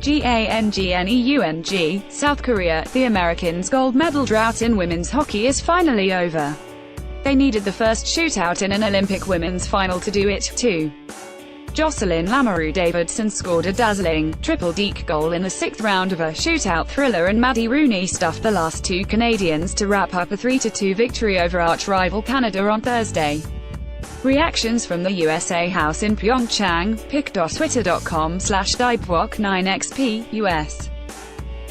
Gangneung, South Korea. The Americans' gold medal drought in women's hockey is finally over. They needed the first shootout in an Olympic women's final to do it, too. Jocelyn Lamoureux-Davidson scored a dazzling, triple-deke goal in the sixth round of a shootout thriller, and Maddie Rooney stuffed the last two Canadians to wrap up a 3-2 victory over arch-rival Canada on Thursday. Reactions from the USA House in Pyeongchang, pic.twitter.com/dybwok9xp, US.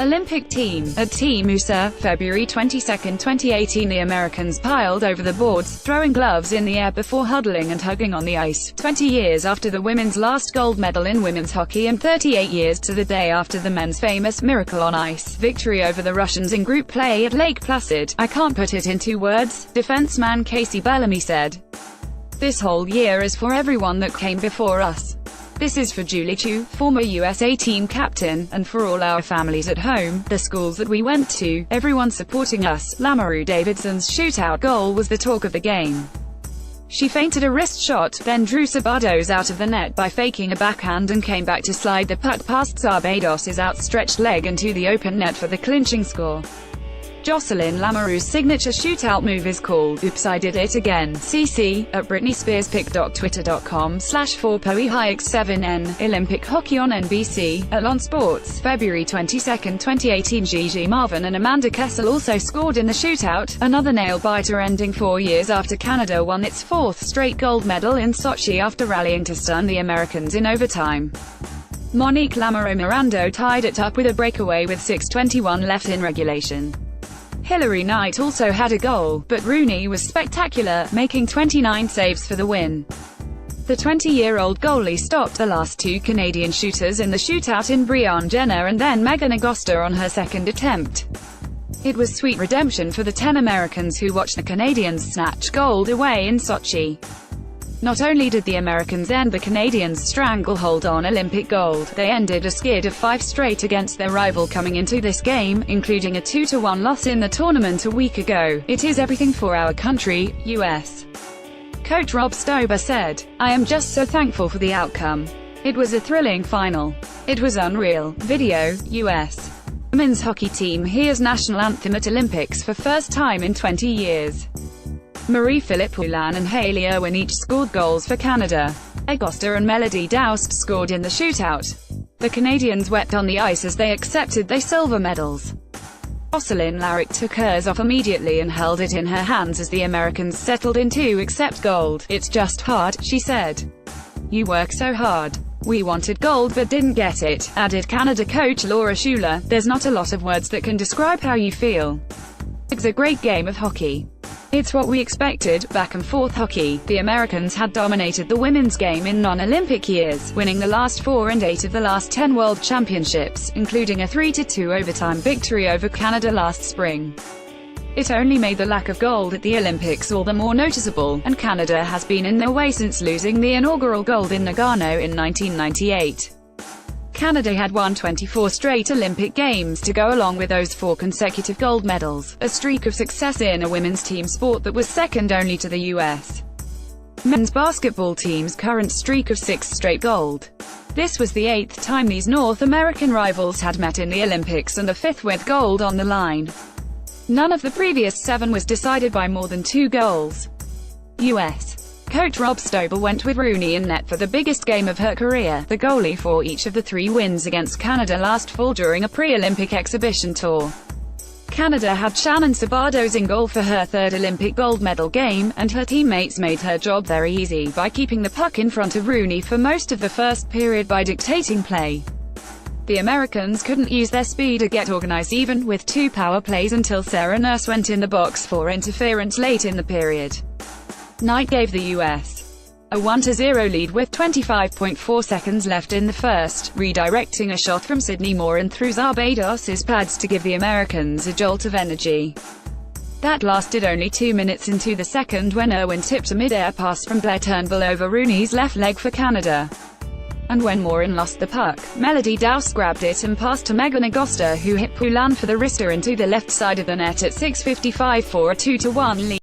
Olympic team. At Team USA, February 22, 2018. The Americans piled over the boards, throwing gloves in the air before huddling and hugging on the ice, 20 years after the women's last gold medal in women's hockey and 38 years to the day after the men's famous Miracle on Ice victory over the Russians in group play at Lake Placid. "I can't put it into words," defenseman Casey Bellamy said. "This whole year is for everyone that came before us. This is for Julie Chu, former USA team captain, and for all our families at home, the schools that we went to, everyone supporting us." Lamoureux-Davidson's shootout goal was the talk of the game. She feinted a wrist shot, then drew Sabados out of the net by faking a backhand and came back to slide the puck past Sabados's outstretched leg into the open net for the clinching score. Jocelyn Lamoureux's signature shootout move is called "Oops, I Did It Again" CC, at Britney Spears. pic.twitter.com/4poehiix7n, Olympic hockey on NBC, at On Sports, February 22, 2018. Gigi Marvin and Amanda Kessel also scored in the shootout, another nail-biter ending 4 years after Canada won its fourth straight gold medal in Sochi after rallying to stun the Americans in overtime. Monique Lamoureux-Miranda tied it up with a breakaway with 6:21 left in regulation. Hilary Knight also had a goal, but Rooney was spectacular, making 29 saves for the win. The 20-year-old goalie stopped the last two Canadian shooters in the shootout in Brianne Jenner and then Megan Augusta on her second attempt. It was sweet redemption for the 10 Americans who watched the Canadians snatch gold away in Sochi. Not only did the Americans end the Canadians' stranglehold on Olympic gold, they ended a skid of 5 straight against their rival coming into this game, including a 2-1 loss in the tournament a week ago. "It is everything for our country," U.S. coach Rob Stober said. "I am just so thankful for the outcome. It was a thrilling final. It was unreal." Video, U.S. Women's hockey team hears national anthem at Olympics for first time in 20 years. Marie-Philip Poulin and Hayley Irwin each scored goals for Canada. Augusta and Melody Daoust scored in the shootout. The Canadians wept on the ice as they accepted their silver medals. Jocelyn Larrick took hers off immediately and held it in her hands as the Americans settled in to accept gold. "It's just hard," she said. "You work so hard. We wanted gold but didn't get it," added Canada coach Laura Schuler. "There's not a lot of words that can describe how you feel. It's a great game of hockey. It's what we expected, back and forth hockey." The Americans had dominated the women's game in non-Olympic years, winning the last 4 and 8 of the last 10 World Championships, including a 3-2 overtime victory over Canada last spring. It only made the lack of gold at the Olympics all the more noticeable, and Canada has been in their way since losing the inaugural gold in Nagano in 1998. Canada had won 24 straight Olympic Games to go along with those 4 consecutive gold medals, a streak of success in a women's team sport that was second only to the U.S. men's basketball team's current streak of 6 straight gold. This was the 8th time these North American rivals had met in the Olympics and the 5th with gold on the line. None of the previous 7 was decided by more than 2 goals. U.S. coach Rob Stober went with Rooney in net for the biggest game of her career, the goalie for each of the 3 wins against Canada last fall during a pre-Olympic exhibition tour. Canada had Shannon Sabados in goal for her 3rd Olympic gold medal game, and her teammates made her job very easy by keeping the puck in front of Rooney for most of the first period by dictating play. The Americans couldn't use their speed or get organized even with 2 power plays until Sarah Nurse went in the box for interference late in the period. Knight gave the U.S. a 1-0 lead with 25.4 seconds left in the first, redirecting a shot from Sydney Morin through Sabados's pads to give the Americans a jolt of energy. That lasted only 2 minutes into the second when Irwin tipped a mid-air pass from Blair Turnbull over Rooney's left leg for Canada. And when Morin lost the puck, Melody Daoust grabbed it and passed to Megan Augusta, who hit Poulin for the wrister into the left side of the net at 6:55 for a 2-1 lead.